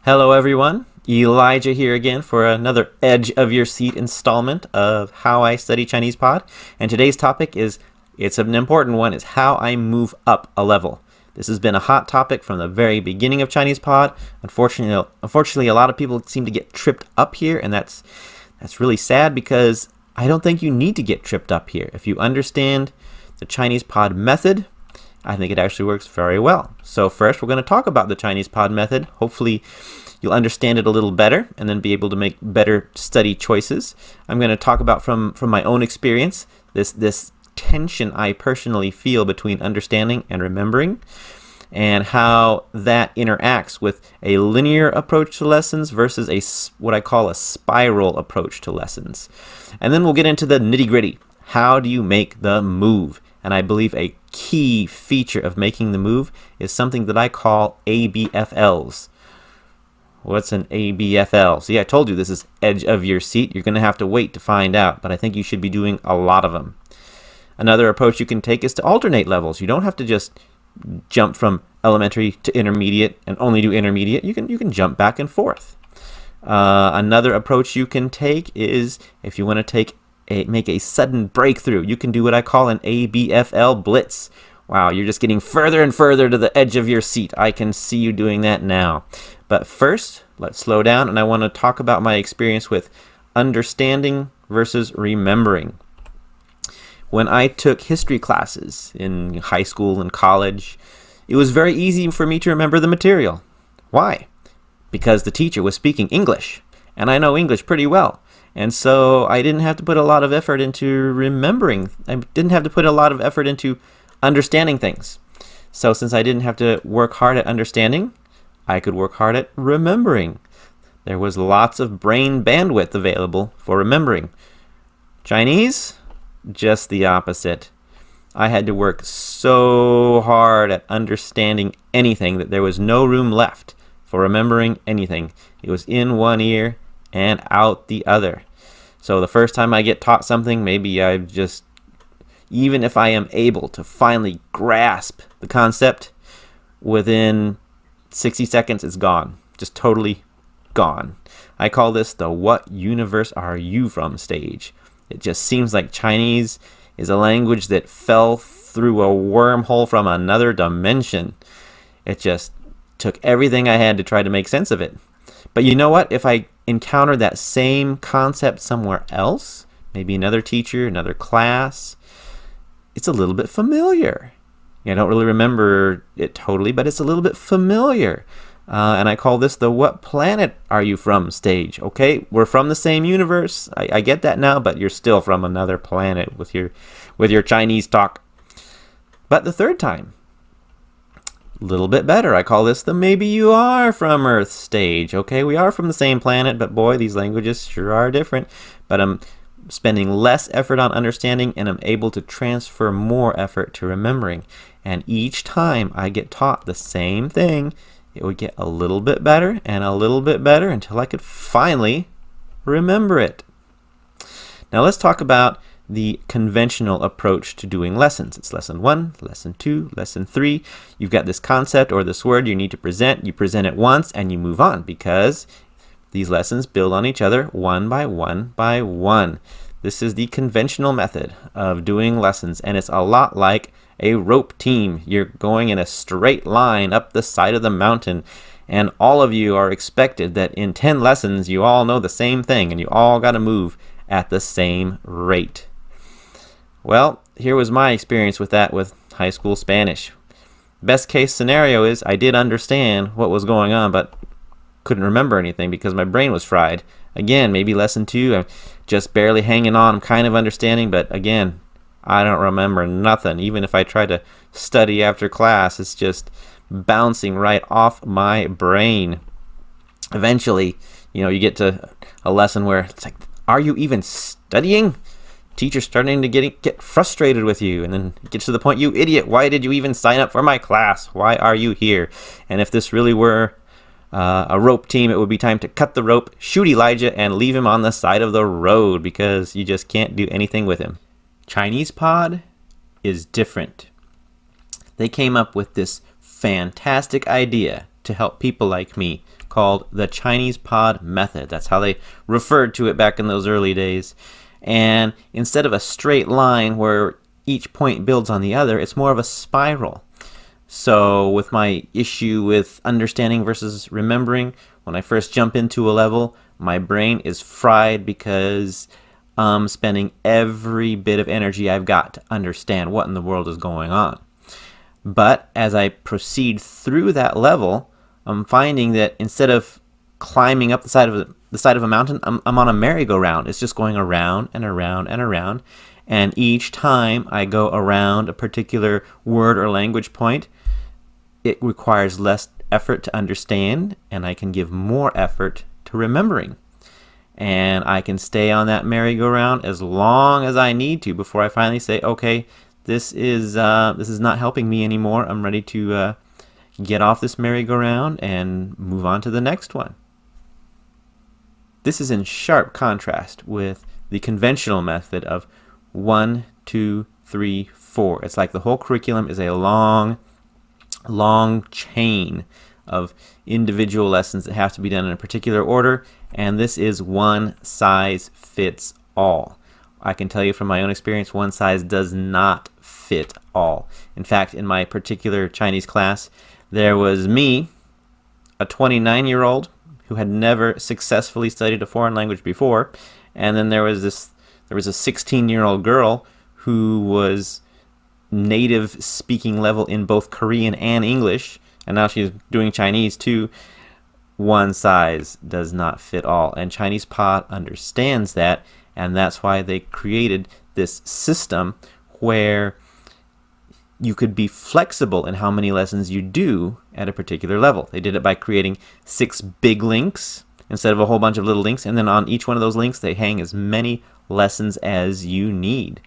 Hello, everyone. Elijah here again for another Edge of Your Seat installment of How I Study Chinese Pod. And today's topic it's an important one, is how I move up a level. This has been a hot topic from the very beginning of Chinese Pod. Unfortunately, a lot of people seem to get tripped up here, and that's really sad because I don't think you need to get tripped up here. If you understand the Chinese Pod method, I think it actually works very well. So first, we're going to talk about the Chinese Pod method. Hopefully, you'll understand it a little better and then be able to make better study choices. I'm going to talk about from my own experience, this tension I personally feel between understanding and remembering, and how that interacts with a linear approach to lessons versus what I call a spiral approach to lessons. And then we'll get into the nitty-gritty. How do you make the move? And I believe a key feature of making the move is something that I call ABFLs. What's an ABFL? See, I told you this is edge of your seat. You're going to have to wait to find out, but I think you should be doing a lot of them. Another approach you can take is to alternate levels. You don't have to just jump from elementary to intermediate and only do intermediate. You can jump back and forth. Another approach you can take is, if you want to make a sudden breakthrough, you can do what I call an ABFL blitz. Wow, you're just getting further and further to the edge of your seat. I can see you doing that now. But first, let's slow down, and I want to talk about my experience with understanding versus remembering. When I took history classes in high school and college, it was very easy for me to remember the material. Why? Because the teacher was speaking English, and I know English pretty well. And so I didn't have to put a lot of effort into remembering. I didn't have to put a lot of effort into understanding things. So since I didn't have to work hard at understanding, I could work hard at remembering. There was lots of brain bandwidth available for remembering. Chinese? Just the opposite. I had to work so hard at understanding anything that there was no room left for remembering anything. It was in one ear and out the other. So the first time I get taught something, maybe even if I am able to finally grasp the concept, within 60 seconds it's gone. Just totally gone. I call this the "what universe are you from" stage. It just seems like Chinese is a language that fell through a wormhole from another dimension. It just took everything I had to try to make sense of it. But you know what? If I encounter that same concept somewhere else, maybe another teacher, another class, it's a little bit familiar. I don't really remember it totally, but it's a little bit familiar. And I call this the "what planet are you from" stage. Okay, we're from the same universe. I get that now, but you're still from another planet with your Chinese talk. But the third time, a little bit better. I call this the "maybe you are from Earth" stage. Okay, we are from the same planet, but boy, these languages sure are different. But I'm spending less effort on understanding, and I'm able to transfer more effort to remembering. And each time I get taught the same thing, it would get a little bit better and a little bit better until I could finally remember it. Now let's talk about the conventional approach to doing lessons. It's lesson 1, lesson 2, lesson 3. You've got this concept or this word you need to present. You present it once and you move on, because these lessons build on each other one by one by one. This is the conventional method of doing lessons, and it's a lot like a rope team. You're going in a straight line up the side of the mountain, and all of you are expected that in 10 lessons you all know the same thing, and you all got to move at the same rate. Well, here was my experience with that with high school Spanish. Best case scenario is I did understand what was going on, but couldn't remember anything because my brain was fried. Again, maybe lesson 2, I'm just barely hanging on. I'm kind of understanding, but again, I don't remember nothing. Even if I try to study after class, it's just bouncing right off my brain. Eventually, you get to a lesson where it's like, are you even studying? Teacher's starting to get frustrated with you, and then it gets to the point, you idiot, why did you even sign up for my class? Why are you here? And if this really were a rope team, it would be time to cut the rope, shoot Elijah, and leave him on the side of the road, because you just can't do anything with him. Chinese Pod is different. They came up with this fantastic idea to help people like me called the ChinesePod method. That's how they referred to it back in those early days. And instead of a straight line where each point builds on the other, it's more of a spiral. So with my issue with understanding versus remembering, when I first jump into a level, my brain is fried because I'm spending every bit of energy I've got to understand what in the world is going on. But as I proceed through that level, I'm finding that instead of climbing up the side of a mountain, I'm on a merry-go-round. It's just going around and around and around. And each time I go around a particular word or language point, it requires less effort to understand, and I can give more effort to remembering. And I can stay on that merry-go-round as long as I need to before I finally say, okay, this is not helping me anymore. I'm ready to get off this merry-go-round and move on to the next one. This is in sharp contrast with the conventional method of 1, 2, 3, 4. It's like the whole curriculum is a long chain of individual lessons that have to be done in a particular order, and this is one size fits all. I can tell you from my own experience, one size does not fit all. In fact, in my particular Chinese class, there was me, a 29-year-old who had never successfully studied a foreign language before, and then there was a 16-year-old girl who was native speaking level in both Korean and English, and now she's doing Chinese too. One size does not fit all, and ChinesePod understands that, and that's why they created this system where you could be flexible in how many lessons you do at a particular level. They did it by creating 6 big links instead of a whole bunch of little links, and then on each one of those links they hang as many lessons as you need.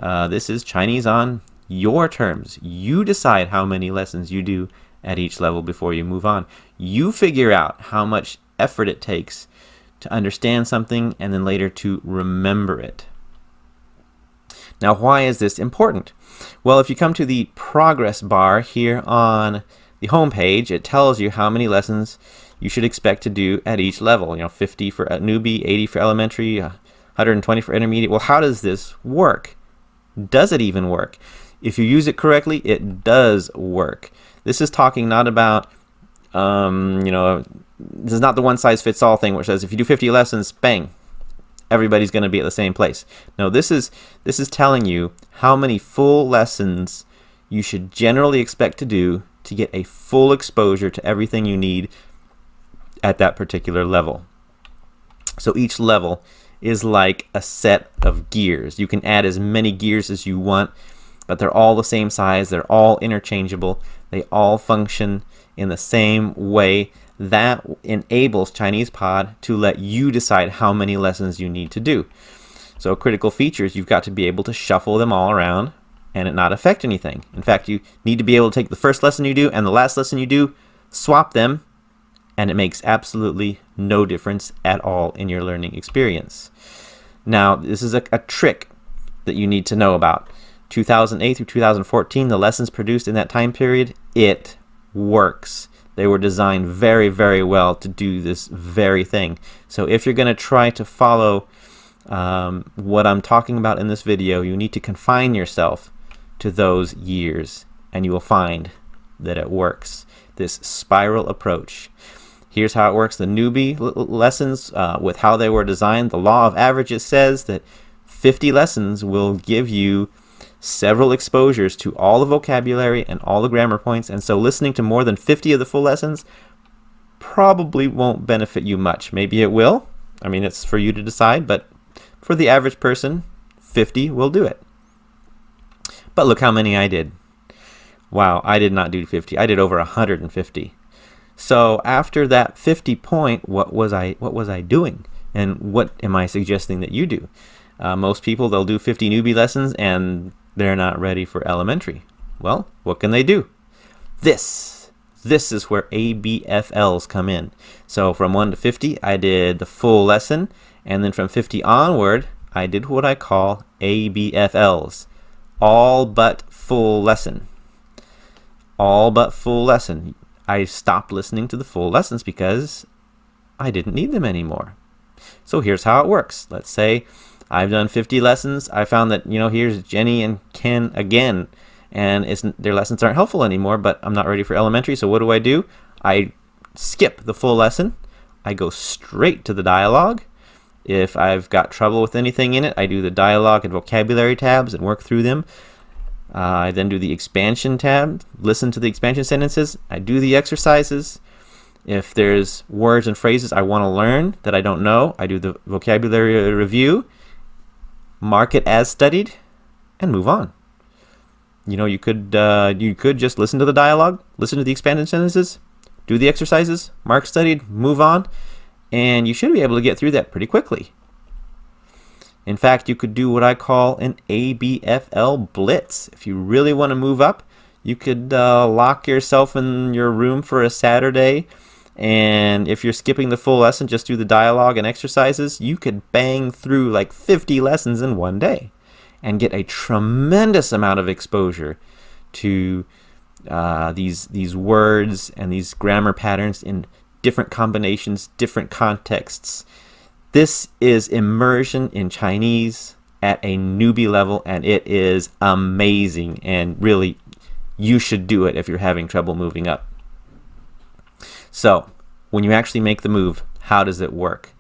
This is Chinese on your terms. You decide how many lessons you do at each level before you move on. You figure out how much effort it takes to understand something and then later to remember it. Now, why is this important? Well, if you come to the progress bar here on the home page, it tells you how many lessons you should expect to do at each level. 50 for a newbie, 80 for elementary, 120 for intermediate. Well, how does this work? Does it even work? If you use it correctly, it does work. This is talking not about, this is not the one-size-fits-all thing which says if you do 50 lessons, bang, everybody's going to be at the same place. No, this is telling you how many full lessons you should generally expect to do to get a full exposure to everything you need at that particular level. So each level is like a set of gears. You can add as many gears as you want, but they're all the same size. They're all interchangeable. They all function in the same way. That enables ChinesePod to let you decide how many lessons you need to do. So critical features, you've got to be able to shuffle them all around and it not affect anything. In fact, you need to be able to take the first lesson you do and the last lesson you do, swap them, and it makes absolutely no difference at all in your learning experience. Now, this is a trick that you need to know about. 2008 through 2014, the lessons produced in that time period, it works. They were designed very, very well to do this very thing. So if you're going to try to follow what I'm talking about in this video, you need to confine yourself to those years, and you will find that it works. This spiral approach. Here's how it works. The newbie lessons, with how they were designed, the law of averages says that 50 lessons will give you several exposures to all the vocabulary and all the grammar points, and so listening to more than 50 of the full lessons probably won't benefit you much. Maybe it will. I mean, it's for you to decide, but for the average person, 50 will do it. But look how many I did. Wow, I did not do 50. I did over 150. So after that 50 point, what was I doing? And what am I suggesting that you do? Most people, they'll do 50 newbie lessons and they're not ready for elementary. Well, what can they do? This is where ABFLs come in. So from 1 to 50, I did the full lesson, and then from 50 onward, I did what I call ABFLs. All but full lesson. All but full lesson. I stopped listening to the full lessons because I didn't need them anymore. So here's how it works. Let's say I've done 50 lessons. I found that, here's Jenny and Ken again, and their lessons aren't helpful anymore, but I'm not ready for elementary. So what do? I skip the full lesson. I go straight to the dialogue. If I've got trouble with anything in it, I do the dialogue and vocabulary tabs and work through them. I then do the expansion tab, listen to the expansion sentences. I do the exercises. If there's words and phrases I want to learn that I don't know, I do the vocabulary review, mark it as studied, and move on. You could just listen to the dialogue, listen to the expanded sentences, do the exercises, mark studied, move on, and you should be able to get through that pretty quickly. In fact, you could do what I call an ABFL blitz. If you really want to move up, you could lock yourself in your room for a Saturday, and if you're skipping the full lesson, just do the dialogue and exercises. You could bang through like 50 lessons in one day and get a tremendous amount of exposure to these words and these grammar patterns in different combinations, different contexts. This is immersion in Chinese at a newbie level, and it is amazing. And really, you should do it if you're having trouble moving up. So, when you actually make the move, how does it work?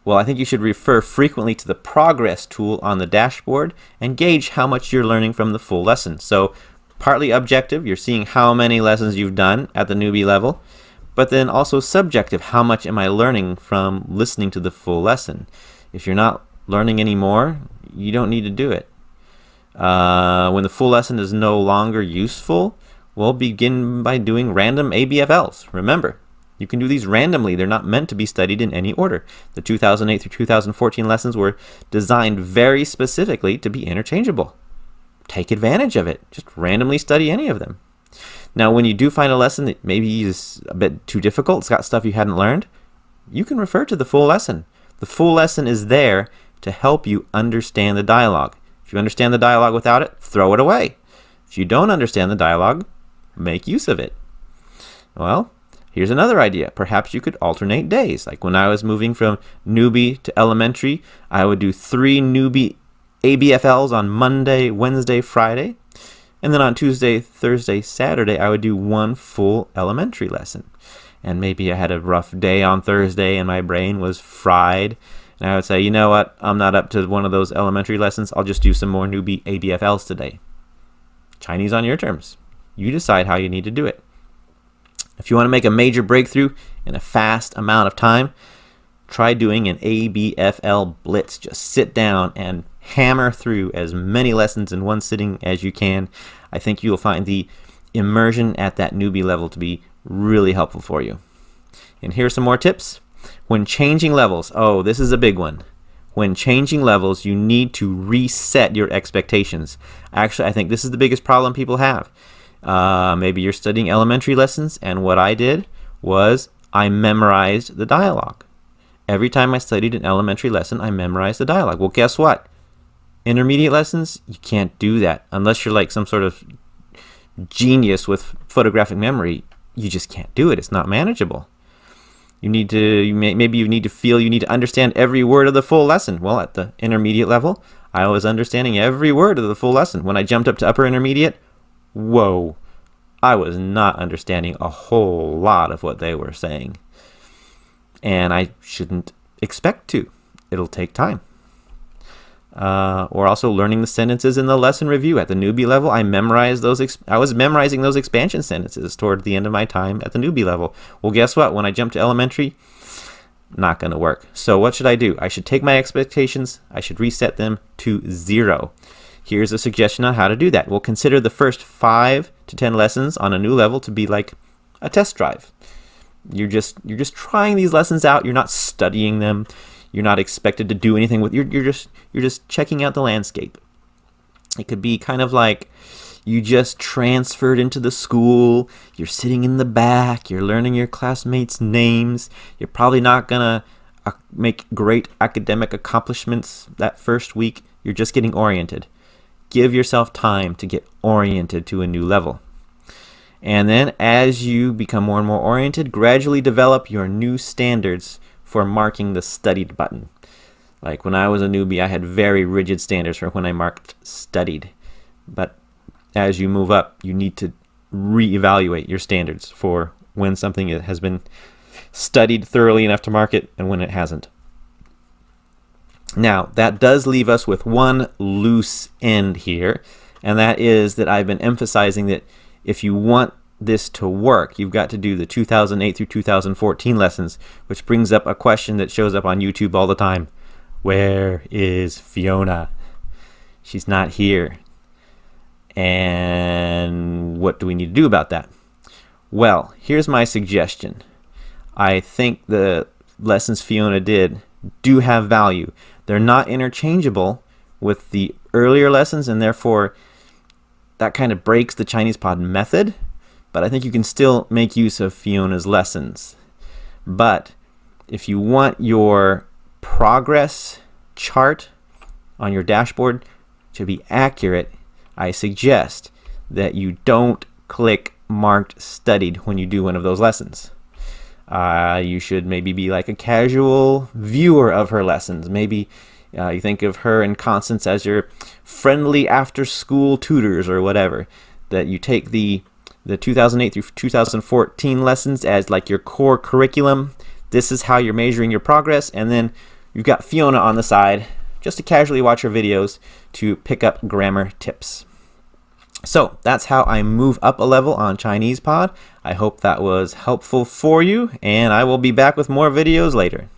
Well, I think you should refer frequently to the progress tool on the dashboard and gauge how much you're learning from the full lesson. So, partly objective, you're seeing how many lessons you've done at the newbie level, but then also subjective, how much am I learning from listening to the full lesson? If you're not learning anymore, you don't need to do it. When the full lesson is no longer useful, we'll begin by doing random ABFLs. Remember, you can do these randomly. They're not meant to be studied in any order. The 2008 through 2014 lessons were designed very specifically to be interchangeable. Take advantage of it. Just randomly study any of them. Now, when you do find a lesson that maybe is a bit too difficult, it's got stuff you hadn't learned, you can refer to the full lesson. The full lesson is there to help you understand the dialogue. If you understand the dialogue without it, throw it away. If you don't understand the dialogue, make use of it. Well, here's another idea. Perhaps you could alternate days. Like when I was moving from newbie to elementary, I would do 3 newbie ABFLs on Monday, Wednesday, Friday. And then on Tuesday, Thursday, Saturday, I would do 1 full elementary lesson. And maybe I had a rough day on Thursday and my brain was fried. And I would say, you know what? I'm not up to one of those elementary lessons. I'll just do some more newbie ABFLs today. Chinese on your terms. You decide how you need to do it. If you want to make a major breakthrough in a fast amount of time, try doing an ABFL blitz. Just sit down and hammer through as many lessons in one sitting as you can. I think you'll find the immersion at that newbie level to be really helpful for you. And here's some more tips. When changing levels, this is a big one. When changing levels, you need to reset your expectations. Actually, I think this is the biggest problem people have. Maybe you're studying elementary lessons, and what I did was I memorized the dialogue. Every time I studied an elementary lesson, I memorized the dialogue. Well, guess what? Intermediate lessons, you can't do that. Unless you're like some sort of genius with photographic memory, you just can't do it. It's not manageable. Maybe you need to feel you need to understand every word of the full lesson. Well, at the intermediate level, I was understanding every word of the full lesson. When I jumped up to upper intermediate, whoa, I was not understanding a whole lot of what they were saying. And I shouldn't expect to. It'll take time. Or also learning the sentences in the lesson review. At the newbie level, I was memorizing those expansion sentences toward the end of my time at the newbie level. Well, guess what? When I jumped to elementary, not going to work. So what should I do? I should take my expectations. I should reset them to 0. Here's a suggestion on how to do that. We'll consider the first 5 to 10 lessons on a new level to be like a test drive. You're just trying these lessons out. You're not studying them. You're not expected to do anything with. You're just checking out the landscape. It could be kind of like you just transferred into the school. You're sitting in the back. You're learning your classmates' names. You're probably not gonna make great academic accomplishments that first week. You're just getting oriented. Give yourself time to get oriented to a new level. And then as you become more and more oriented, gradually develop your new standards for marking the studied button. Like when I was a newbie, I had very rigid standards for when I marked studied. But as you move up, you need to reevaluate your standards for when something has been studied thoroughly enough to mark it and when it hasn't. Now, that does leave us with one loose end here, and that is that I've been emphasizing that if you want this to work, you've got to do the 2008 through 2014 lessons, which brings up a question that shows up on YouTube all the time. Where is Fiona? She's not here. And what do we need to do about that? Well, here's my suggestion. I think the lessons Fiona did do have value. They're not interchangeable with the earlier lessons, and therefore that kind of breaks the ChinesePod method, but I think you can still make use of Fiona's lessons. But if you want your progress chart on your dashboard to be accurate, I suggest that you don't click marked studied when you do one of those lessons. You should maybe be like a casual viewer of her lessons. Maybe you think of her and Constance as your friendly after-school tutors or whatever. That you take the 2008 through 2014 lessons as like your core curriculum. This is how you're measuring your progress, and then you've got Fiona on the side just to casually watch her videos to pick up grammar tips. So that's how I move up a level on ChinesePod. I hope that was helpful for you, and I will be back with more videos later.